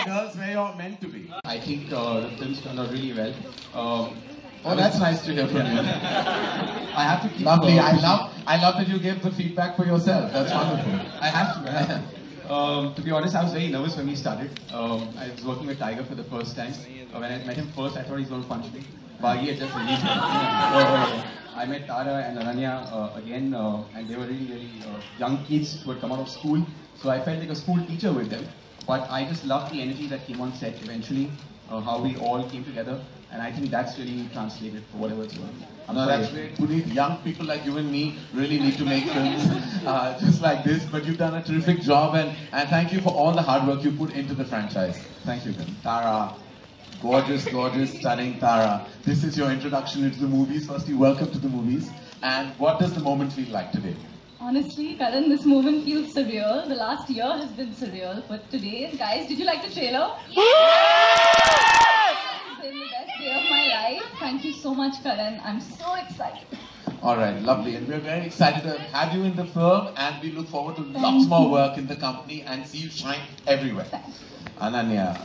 Girls where you're meant to be. I think the film's turned out really well. Oh, that's nice to hear from you. I have to keep... Lovely. I love that you gave the feedback for yourself. That's wonderful. I have to. To be honest, I was very nervous when we started. I was working with Tiger for the first time. When I met him first, I thought he was going to punch me. But he had just released me. I met Tara and Ananya again, and they were really young kids who had come out of school. So I felt like a school teacher with them. But I just loved the energy that came on set eventually, how we all came together. And I think that's really translated for whatever it's worth. No, that's great. Puneet, young people like you and me really need to make films just like this. But you've done a terrific job, and thank you for all the hard work you put into the franchise. Thank you, Tara. Gorgeous, gorgeous, stunning Tara. This is your introduction into the movies. Firstly, welcome to the movies. And what does the moment feel like today? Honestly, Karan, this moment feels surreal. The last year has been surreal. But today, guys, did you like the trailer? It's been the best day of my life. Thank you so much, Karan. I'm so excited. All right, lovely. And we're very excited to have you in the film, and we look forward to lots more work in the company and see you shine everywhere. Ananya,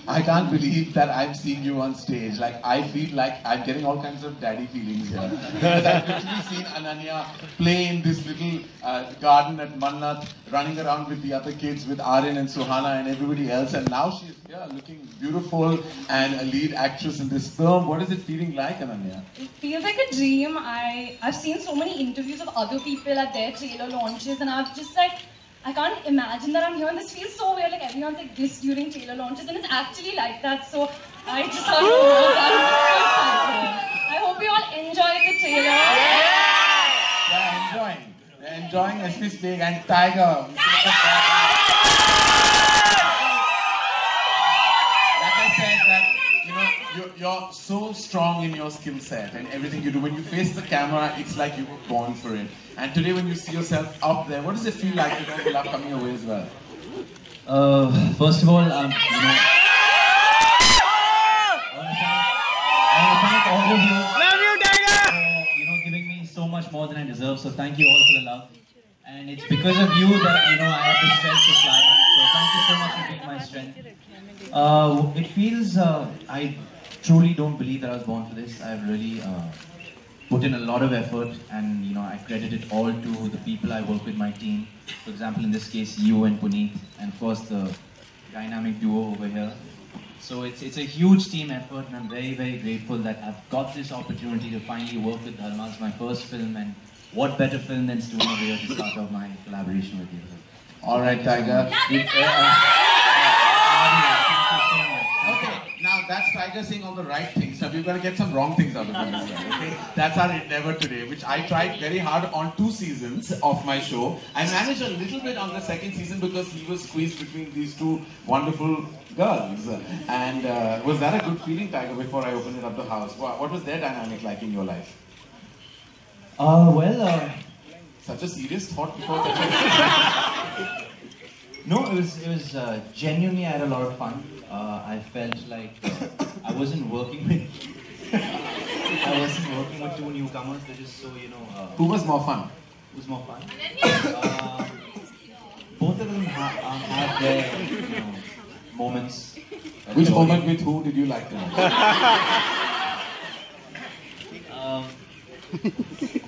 I can't believe that I'm seeing you on stage. Like, I feel like I'm getting all kinds of daddy feelings here. Because I've literally seen Ananya play in this little garden at Mannat, running around with the other kids, with Aryan and Suhana and everybody else. And now she's here looking beautiful and a lead actress in this film. What is it feeling like, Ananya? It feels like a dream. I've seen so many interviews of other people at their trailer launches, and I've just like, I can't imagine that I'm here, and this feels so weird, like everyone's like this during trailer launches, and it's actually like that, so I just have to know, I'm so excited. I hope you all enjoyed the trailer. They're enjoying SP Speak and Tiger. Like I said, that you're so strong in your skill set and everything you do. When you face the camera, it's like you were born for it. And today when you see yourself up there, what does it feel like with all the love coming your way as well? First of all, I want to thank all of you. Love you, Tiger! For, giving me so much more than I deserve. So thank you all for the love. And it's because of you that, I have the strength to fly. So thank you so much for being my strength. It feels, I truly don't believe that I was born for this. I've really put in a lot of effort, and I credit it all to the people I work with, my team. For example, in this case, you and Puneet, and of course the dynamic duo over here. So it's a huge team effort, and I'm very, very grateful that I've got this opportunity to finally work with Dharma. It's my first film, and what better film than Stu over here to start off my collaboration with you. All right, Tiger. Okay, now that's Tiger saying all the right things. Now we've got to get some wrong things out of him as well, okay? That's our endeavor today, which I tried very hard on 2 seasons of my show. I managed a little bit on the 2nd season because he was squeezed between these 2 wonderful girls. And was that a good feeling, Tiger, before I opened it up the house? What was their dynamic like in your life? Such a serious thought before that. No, it was genuinely, I had a lot of fun. I felt like I wasn't working with 2 newcomers. They're just so, Who was more fun? Who's more fun? Both of them have their moments. Which moment with who did you like the most?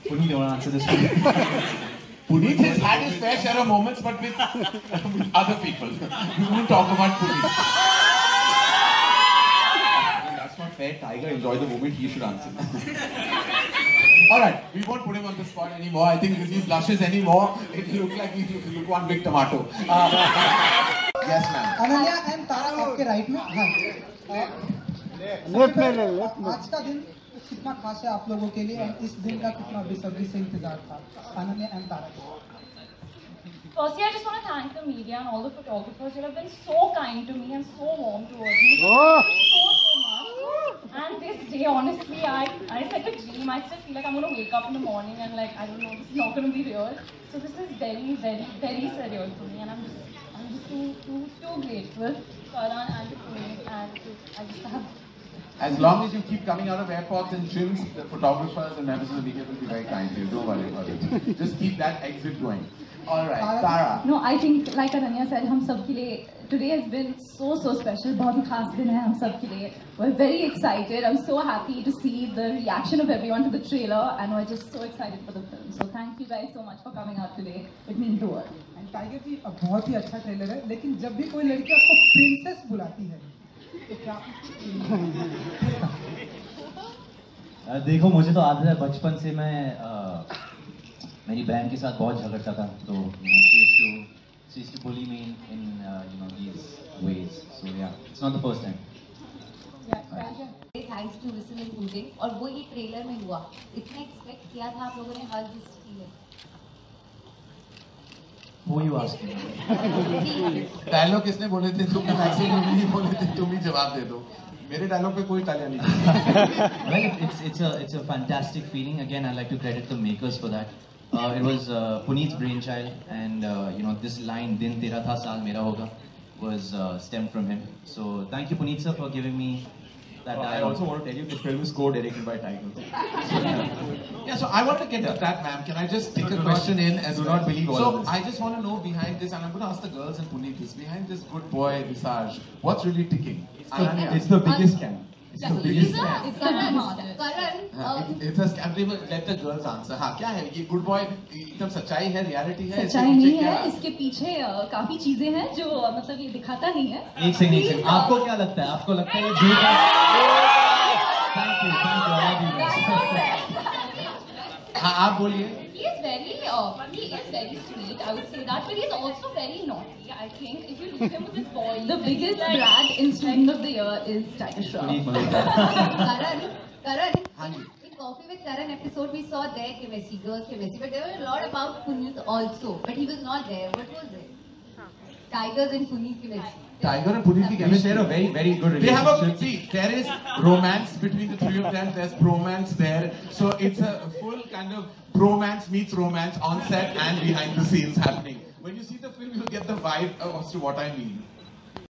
Puneet, you want to answer this one? Puneet has had his fair share of moments, but with other people. We won't talk about Puneet. That's not fair. Tiger enjoyed the moment, he should answer. Alright, we won't put him on the spot anymore. I think if he blushes anymore, it looks like he look one big tomato. Yes, ma'am. Ananya and Tara आपके right में हाँ left में ले left में आज का दिन कितना खास है आप लोगों के लिए और इस दिन का कितना बेसब्री से इंतजार था अनन्या एंड तारा के Firstly, I just want to thank the media and all the photographers who have been so kind to me and so warm towards me. So much. And this day, honestly, it's like a dream. I still feel like I'm going to wake up in the morning and like, I don't know, this is not going to be real. So this is very, very, very surreal for me, and I'm just too grateful to Karan and to Puneet, and I just have. As long as you keep coming out of airports and gyms, the photographers and members of the media will be very kind to you. Don't worry about it. Just keep that exit going. All right, Tara. No, I think like Ananya said, हम सब के लिए today has been so special. बहुत ही खास दिन है हम सब के लिए. We're very excited. I'm so happy to see the reaction of everyone to the trailer, and we're just so excited for the film. So thank you guys so much for coming out today. It means the world. And Tiger ji बहुत ही अच्छा trailer है, लेकिन जब भी कोई लड़की आपको प्रिंसेस बुलाती है तो क्या देखो, मुझे तो आदत है बचपन से मैं मेरी बहन के साथ बहुत झगड़ता था, तो she used to bully me in these ways. So yeah, it's not the first time. Thanks to Vishal and Pooja, और वो ये ट्रेलर में हुआ. इतना एक्सपेक्ट किया था आप लोगों ने हर जिस चीज में. Who you asking? डायलॉग किसने बोले थे? तुमने मैक्सिमम नहीं बोले थे, तुम ही जवाब दे दो. मेरे डायलॉग पे कोई तालियां नहीं. Well, it's a fantastic feeling. Again, I'd like to credit the makers for that. It was Puneet's brainchild, and this line "Din tera tha, saal mera hoga" was stemmed from him. So thank you, Puneet sir, for giving me that. I also want to tell you this film is co-directed by Tiger. Yeah, so I want to get to that, ma'am. Can I just take a question in as do well? not believe all So of this. I just want to know behind this, and I'm going to ask the girls and Puneet this. Behind this good boy visage, what's really ticking? Ananya. It's the biggest scam. It's the biggest scam. It's Karan. It's a scam. Let the girls answer. हाँ, क्या है ये good boy? एकदम सच्चाई है, reality है? सच्चाई नहीं है, इसके पीछे काफी चीजें हैं जो मतलब ये दिखाता नहीं है. एक सेकंड. आपको क्या लगता है? आपको लगता है ये झूठ है? Thank you. I love you guys. हाँ, आप बोलिए. He is very sweet, I would say that, but he is also very naughty. I think if you look at him with his voice, the biggest brat in Student of the Year is Tiger Shroff. Karan. हाँ जी. In Coffee with Karan episode, we saw their chemistry, girls' chemistry, but there were a lot about Puneet also, but he was not there. What was it? Tigers and Puneet chemistry. Tiger and Puneet की They chemistry. share a very, very good They have relationship. see, there is romance between the three of them. There's bromance there. So it's a full kind of bromance meets romance on set and behind the scenes happening. When you see the film, you'll get the vibe as to what I mean.